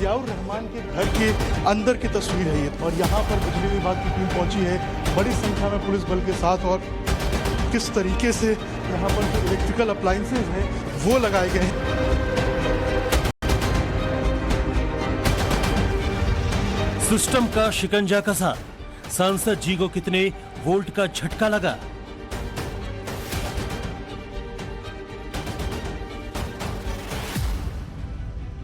जियाउर रहमान के घर के अंदर की तस्वीर है ये, और यहाँ पर बिजली विभाग की टीम पहुंची है बड़ी संख्या में पुलिस बल के साथ। और किस तरीके से यहाँ पर जो इलेक्ट्रिकल अप्लायंसेज हैं वो लगाए गए हैं। सिस्टम का शिकंजा कसा, सांसद जी को कितने वोल्ट का झटका लगा।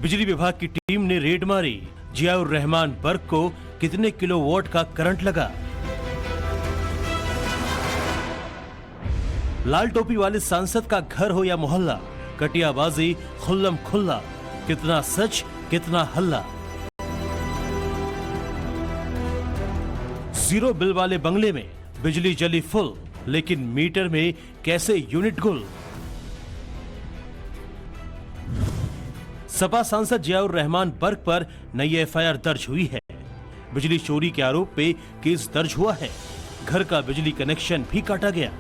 बिजली विभाग की टीम ने रेड मारी, जियाउर रहमान बर्ग को कितने किलोवाट का करंट लगा। लाल टोपी वाले सांसद का घर हो या मोहल्ला, कटियाबाजी खुल्लम खुल्ला, कितना सच कितना हल्ला। जीरो बिल वाले बंगले में बिजली जली फुल, लेकिन मीटर में कैसे यूनिट गुल। सपा सांसद जियाउर रहमान बर्ग पर नई एफआईआर दर्ज हुई है। बिजली चोरी के आरोप पे केस दर्ज हुआ है। घर का बिजली कनेक्शन भी काटा गया।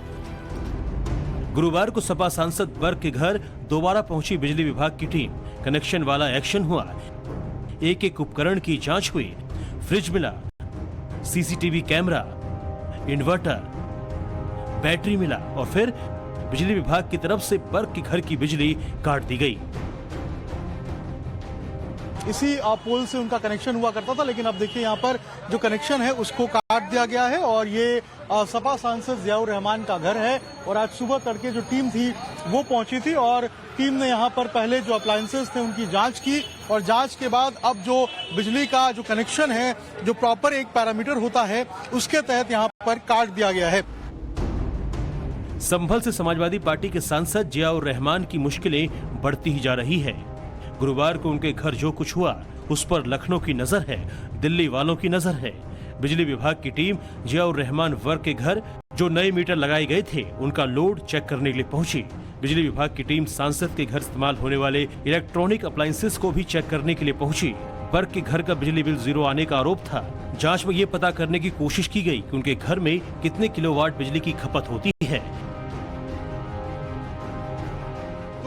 गुरुवार को सपा सांसद बर्ग के घर दोबारा पहुंची बिजली विभाग की टीम। कनेक्शन वाला एक्शन हुआ, एक एक उपकरण की जांच हुई। फ्रिज मिला, सीसीटीवी कैमरा, इन्वर्टर, बैटरी मिला और फिर बिजली विभाग की तरफ से बर्ग के घर की बिजली काट दी गई। इसी पोल से उनका कनेक्शन हुआ करता था, लेकिन अब देखिए यहाँ पर जो कनेक्शन है उसको काट दिया गया है। और ये सपा सांसद जियाउर रहमान का घर है। और आज सुबह तड़के जो टीम थी वो पहुंची थी और टीम ने यहाँ पर पहले जो अप्लायंसेस थे उनकी जांच की, और जांच के बाद अब जो बिजली का जो कनेक्शन है, जो प्रॉपर एक पैरामीटर होता है, उसके तहत यहाँ पर काट दिया गया है। संभल से समाजवादी पार्टी के सांसद जियाउर रहमान की मुश्किलें बढ़ती ही जा रही है। गुरुवार को उनके घर जो कुछ हुआ उस पर लखनऊ की नजर है, दिल्ली वालों की नजर है। बिजली विभाग की टीम जियाउर रहमान वर्ग के घर जो नए मीटर लगाए गए थे उनका लोड चेक करने के लिए पहुंची। बिजली विभाग की टीम सांसद के घर इस्तेमाल होने वाले इलेक्ट्रॉनिक अप्लायंसेस को भी चेक करने के लिए पहुंची। वर्ग के घर का बिजली बिल जीरो आने का आरोप था। जांच में ये पता करने की कोशिश की गई कि उनके घर में कितने किलोवाट बिजली की खपत होती है।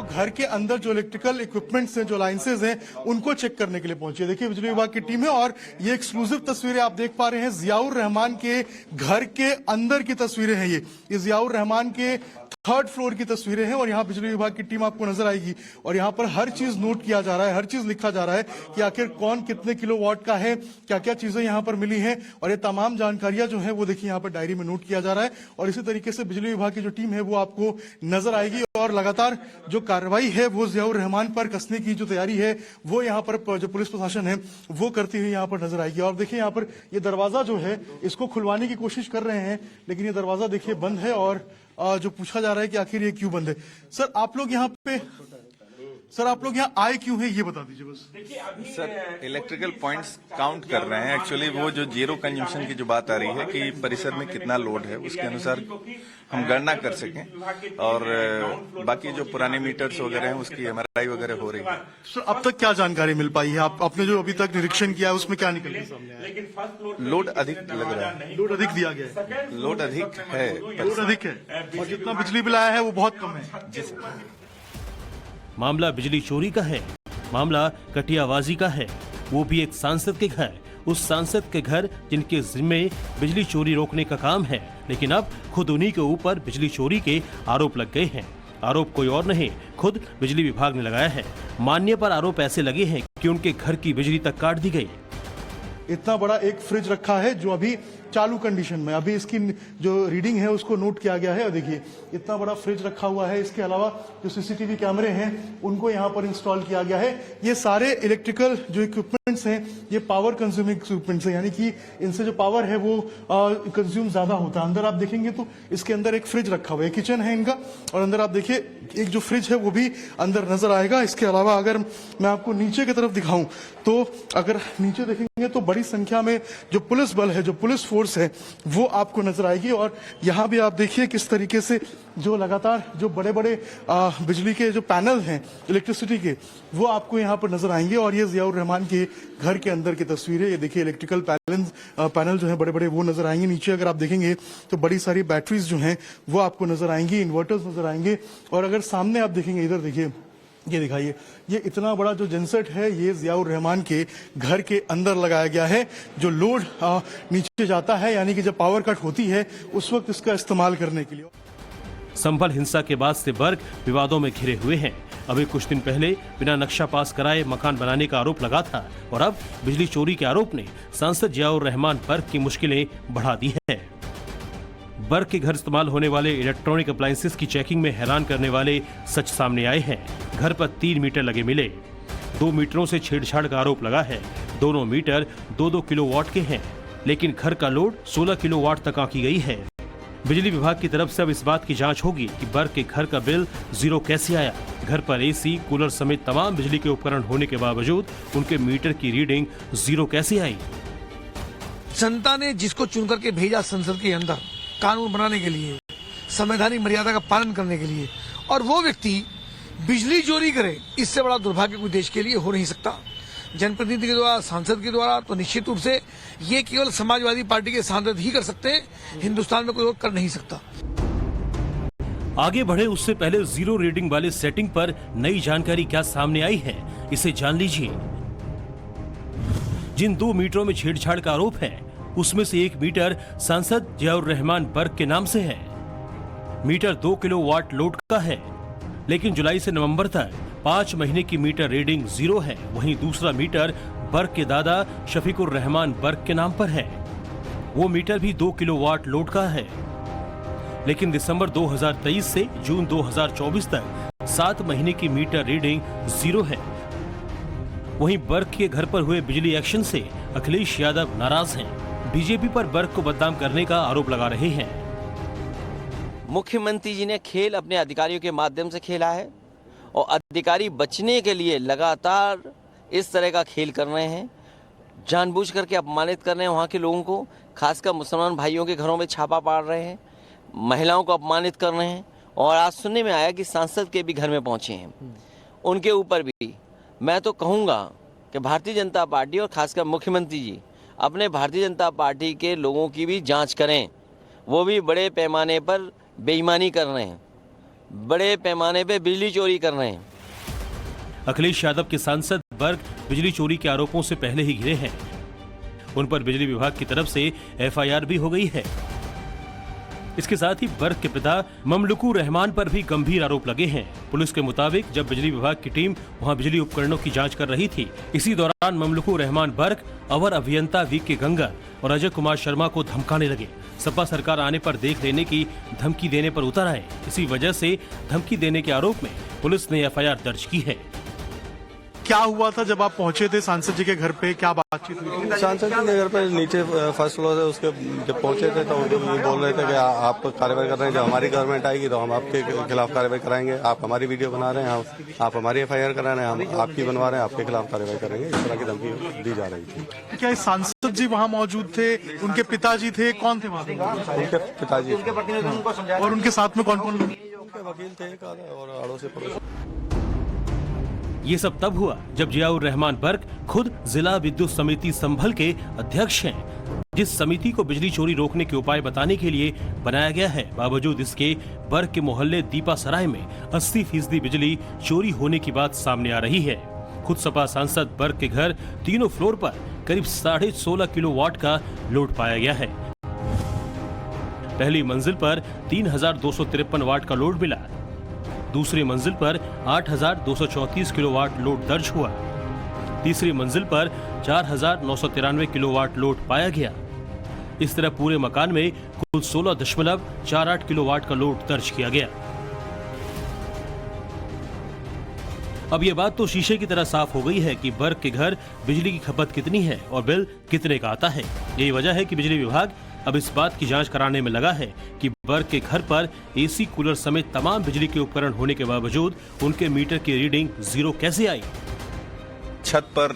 घर के अंदर जो इलेक्ट्रिकल इक्विपमेंट्स हैं, जो लाइंसेज हैं, उनको चेक करने के लिए पहुंची है। देखिए बिजली विभाग की टीम है और ये एक्सक्लूसिव तस्वीरें आप देख पा रहे हैं। जियाउर रहमान के घर के अंदर की तस्वीरें हैं ये जियाउर रहमान के थर्ड फ्लोर की तस्वीरें हैं। और यहाँ बिजली विभाग की टीम आपको नजर आएगी और यहाँ पर हर चीज नोट किया जा रहा है, हर चीज लिखा जा रहा है कि आखिर कौन कितने किलोवाट का है, क्या क्या चीजें यहाँ पर मिली हैं। और ये तमाम जानकारियां जो है वो देखिए यहाँ पर डायरी में नोट किया जा रहा है। और इसी तरीके से बिजली विभाग की जो टीम है वो आपको नजर आएगी और लगातार जो कार्रवाई है वो जियाउर रहमान पर कसने की जो तैयारी है वो यहाँ पर जो पुलिस प्रशासन है वो करती हुई यहाँ पर नजर आएगी। और देखिए यहाँ पर ये दरवाजा जो है इसको खुलवाने की कोशिश कर रहे हैं, लेकिन ये दरवाजा देखिए बंद है। और जो पूछा जा रहा है कि आखिर ये क्यों बंद है। सर आप लोग यहाँ आए क्यों हैं ये बता दीजिए बस। सर इलेक्ट्रिकल पॉइंट्स काउंट कर रहे हैं। एक्चुअली वो जो जीरो कंजम्पशन की जो बात आ रही है कि परिसर में कितना लोड है उसके अनुसार हम गणना कर सकें। और बाकी जो पुराने मीटर्स वगैरह हैं उसकी एमआरआई वगैरह हो रही है। सर अब तक क्या जानकारी मिल पाई है, आपने जो अभी तक निरीक्षण किया है उसमें क्या निकल के सामने आया? लोड अधिक लग रहा है। लोड अधिक दिया गया है। लोड अधिक है। लोड अधिक है और जितना बिजली बिल आया है वो बहुत कम है। जी सर। मामला बिजली चोरी का है, मामला कटियाबाजी का है, वो भी एक सांसद के घर। उस सांसद के घर जिनके जिम्मे बिजली चोरी रोकने का काम है, लेकिन अब खुद उन्हीं के ऊपर बिजली चोरी के आरोप लग गए हैं। आरोप कोई और नहीं, खुद बिजली विभाग ने लगाया है। मान्य पर आरोप ऐसे लगे हैं कि उनके घर की बिजली तक काट दी गई। इतना बड़ा एक फ्रिज रखा है जो अभी चालू कंडीशन में, अभी इसकी जो रीडिंग है उसको नोट किया गया है। और देखिए इतना बड़ा फ्रिज रखा हुआ है। इसके अलावा जो सीसीटीवी कैमरे हैं उनको यहाँ पर इंस्टॉल किया गया है। ये सारे इलेक्ट्रिकल जो इक्विपमेंट्स हैं ये पावर कंज्यूमिंग इक्विपमेंट्स हैं, यानी कि इनसे जो पावर है वो कंज्यूम ज्यादा होता है। अंदर आप देखेंगे तो इसके अंदर एक फ्रिज रखा हुआ है, किचन है इनका, और अंदर आप देखिए एक जो फ्रिज है वो भी अंदर नजर आएगा। इसके अलावा अगर मैं आपको नीचे की तरफ दिखाऊं तो अगर नीचे देखेंगे तो बड़ी संख्या में जो पुलिस बल है, जो पुलिस फोर्स है वो आपको नजर आएगी। और यहाँ भी आप देखिए किस तरीके से जो लगातार जो बड़े बड़े बिजली के जो पैनल हैं इलेक्ट्रिसिटी के वो आपको यहाँ पर नजर आएंगे। और ये जियाउर रहमान के घर के अंदर की तस्वीर है। ये देखिए इलेक्ट्रिकल पैनल जो है बड़े बड़े वो नजर आएंगे। नीचे अगर आप देखेंगे तो बड़ी सारी बैटरीज जो हैं वो आपको नजर आएंगी, इन्वर्टर्स नजर आएंगे। और अगर सामने आप देखेंगे, इधर देखिए ये दिखाइए, ये इतना बड़ा जो जनसेट है ये जियाउर रहमान के घर के अंदर लगाया गया है। जो लोड नीचे जाता है, यानी कि जब पावर कट होती है उस वक्त इसका इस्तेमाल करने के लिए। संभल हिंसा के बाद से बर्क विवादों में घिरे हुए हैं। अभी कुछ दिन पहले बिना नक्शा पास कराए मकान बनाने का आरोप लगा था और अब बिजली चोरी के आरोप ने सांसद जियाउर रहमान बर्क की मुश्किलें बढ़ा दी है। बर्क के घर इस्तेमाल होने वाले इलेक्ट्रॉनिक अप्लायंसेस की चेकिंग में हैरान करने वाले सच सामने आए हैं। घर पर 3 मीटर लगे मिले। 2 मीटरों से छेड़छाड़ का आरोप लगा है। दोनों मीटर 2-2 किलोवाट के हैं, लेकिन घर का लोड 16 किलोवाट तक आंकी गई है। बिजली विभाग की तरफ से अब इस बात की जांच होगी कि बर्क के घर का बिल जीरो कैसे आया। घर पर एसी, कूलर समेत तमाम बिजली के उपकरण होने के बावजूद उनके मीटर की रीडिंग जीरो कैसे आई। जनता ने जिसको चुन करके भेजा संसद के अंदर कानून बनाने के लिए, संवैधानिक मर्यादा का पालन करने के लिए, और वो व्यक्ति बिजली चोरी करे, इससे बड़ा दुर्भाग्य कोई देश के लिए हो नहीं सकता। जनप्रतिनिधि के द्वारा, सांसद के द्वारा तो निश्चित रूप से ये केवल समाजवादी पार्टी के सांसद ही कर सकते हैं, हिंदुस्तान में कोई और कर नहीं सकता। आगे बढ़े उससे पहले जीरो रीडिंग वाले सेटिंग पर नई जानकारी क्या सामने आई है, इसे जान लीजिए। जिन 2 मीटरों में छेड़छाड़ का आरोप है उसमें से एक मीटर सांसद जियाउर रहमान बर्क के नाम से है। मीटर 2 किलोवाट लोड का है, लेकिन जुलाई से नवंबर तक 5 महीने की मीटर रीडिंग जीरो है। वहीं दूसरा मीटर बर्क के दादा शफीकुर रहमान बर्क के नाम पर है। वो मीटर भी 2 किलोवाट लोड का है, लेकिन दिसंबर 2023 से जून 2024 तक 7 महीने की मीटर रीडिंग जीरो है। वहीं बर्क के घर पर हुए बिजली एक्शन से अखिलेश यादव नाराज हैं। बीजेपी पर बर्क को बदनाम करने का आरोप लगा रहे हैं। मुख्यमंत्री जी ने खेल अपने अधिकारियों के माध्यम से खेला है और अधिकारी बचने के लिए लगातार इस तरह का खेल कर रहे हैं, जानबूझ करके अपमानित कर रहे हैं वहाँ के लोगों को, खासकर मुसलमान भाइयों के घरों में छापा पाड़ रहे हैं, महिलाओं को अपमानित कर रहे हैं। और आज सुनने में आया कि सांसद के भी घर में पहुँचे हैं, उनके ऊपर भी। मैं तो कहूँगा कि भारतीय जनता पार्टी और खासकर मुख्यमंत्री जी अपने भारतीय जनता पार्टी के लोगों की भी जांच करें। वो भी बड़े पैमाने पर बेईमानी कर रहे हैं, बड़े पैमाने पे बिजली चोरी कर रहे हैं। अखिलेश यादव के सांसद बर्क बिजली चोरी के आरोपों से पहले ही घिरे हैं। उन पर बिजली विभाग की तरफ से एफआईआर भी हो गई है। इसके साथ ही बर्क के पिता ममलुकू रहमान पर भी गंभीर आरोप लगे हैं। पुलिस के मुताबिक जब बिजली विभाग की टीम वहां बिजली उपकरणों की जांच कर रही थी, इसी दौरान ममलुकू रहमान बर्क अवर अभियंता वीके गंगर और अजय कुमार शर्मा को धमकाने लगे। सपा सरकार आने पर देख लेने की धमकी देने पर उतर आए। इसी वजह से धमकी देने के आरोप में पुलिस ने एफआईआर दर्ज की है। क्या हुआ था जब आप पहुंचे थे सांसद जी के घर पे, क्या बातचीत हुई थी? सांसद जी के घर पे नीचे फर्स्ट फ्लोर है, उसके जब पहुंचे थे तो वो बोल रहे थे कि आप कार्रवाई कर रहे हैं, जब हमारी गवर्नमेंट आएगी तो हम आपके खिलाफ कार्रवाई कराएंगे, आप हमारी वीडियो बना रहे हैं, आप हमारी एफआईआर करा रहे हैं, हम आपकी बनवा रहे हैं, आपके खिलाफ कार्रवाई करेंगे। इस तरह की धमकी दी जा रही थी। क्या सांसद जी वहाँ मौजूद थे? उनके पिताजी थे? कौन थे वहाँ? उनके पिताजी और उनके साथ में कौन कौन लोग? उनके वकील थे और अड़ोसी पड़ोसी। ये सब तब हुआ जब जियाउर रहमान बर्क खुद जिला विद्युत समिति संभल के अध्यक्ष हैं, जिस समिति को बिजली चोरी रोकने के उपाय बताने के लिए बनाया गया है। बावजूद इसके बर्क के मोहल्ले दीपा सराय में 80% बिजली चोरी होने की बात सामने आ रही है। खुद सपा सांसद बर्क के घर 3 फ्लोर पर करीब 16.5 किलोवाट का लोड पाया गया है। पहली मंजिल पर 3253 वाट का लोड मिला। दूसरी मंजिल पर 8234 किलोवाट लोड दर्ज हुआ। तीसरी मंजिल पर 4993 किलोवाट लोड पाया गया। इस तरह पूरे मकान में कुल 16.48 किलोवाट का लोड दर्ज किया गया। अब यह बात तो शीशे की तरह साफ हो गई है कि बर्क के घर बिजली की खपत कितनी है और बिल कितने का आता है। यही वजह है कि बिजली विभाग अब इस बात की जांच कराने में लगा है कि बर्क के घर पर एसी, कूलर समेत तमाम बिजली के उपकरण होने के बावजूद उनके मीटर की रीडिंग जीरो कैसे आई। छत पर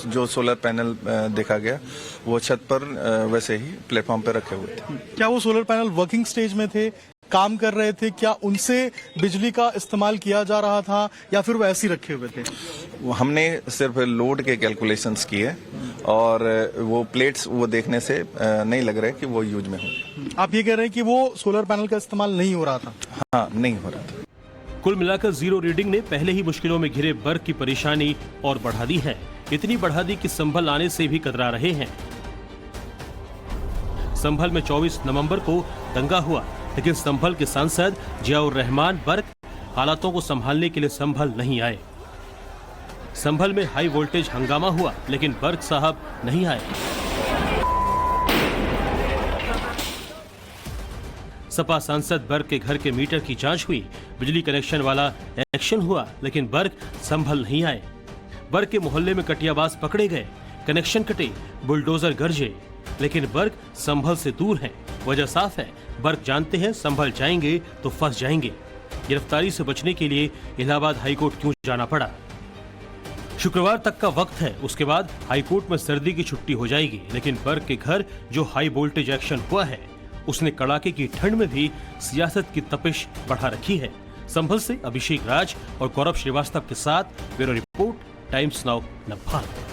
जो सोलर पैनल देखा गया वो छत पर वैसे ही प्लेटफॉर्म पर रखे हुए थे। क्या वो सोलर पैनल वर्किंग स्टेज में थे, काम कर रहे थे? क्या उनसे बिजली का इस्तेमाल किया जा रहा था या फिर वो ऐसे ही रखे हुए थे? हमने सिर्फ लोड के कैलकुलेशंस किए और वो प्लेट्स वो देखने से नहीं लग रहा है कि वो यूज में हो। आप ये कह रहे हैं कि वो सोलर पैनल का इस्तेमाल नहीं हो रहा था? हाँ, नहीं हो रहा था। कुल मिलाकर जीरो रीडिंग ने पहले ही मुश्किलों में घिरे बर्ग की परेशानी और बढ़ा दी है। इतनी बढ़ा दी कि संभल आने से भी कतरा रहे हैं। संभल में 24 नवंबर को दंगा हुआ, लेकिन संभल के सांसद जियाउर रहमान बर्ग हालातों को संभालने के लिए संभल नहीं आए। संभल में हाई वोल्टेज हंगामा हुआ, लेकिन बर्ग साहब नहीं आए। सपा सांसद बर्ग के घर के मीटर की जांच हुई, बिजली कनेक्शन वाला एक्शन हुआ, लेकिन बर्ग संभल नहीं आए। बर्ग के मोहल्ले में कटियाबाज पकड़े गए, कनेक्शन कटे, बुलडोजर गरजे, लेकिन बर्ग संभल से दूर है। वजह साफ है, बर्ग जानते हैं संभल जाएंगे तो फंस जाएंगे। गिरफ्तारी से बचने के लिए इलाहाबाद हाईकोर्ट क्यों जाना पड़ा? शुक्रवार तक का वक्त है, उसके बाद हाईकोर्ट में सर्दी की छुट्टी हो जाएगी। लेकिन बर्ग के घर जो हाई वोल्टेज एक्शन हुआ है, उसने कड़ाके की ठंड में भी सियासत की तपिश बढ़ा रखी है। संभल से अभिषेक राज और गौरव श्रीवास्तव के साथ ब्यूरो रिपोर्ट, टाइम्स नाउ लम्बाल।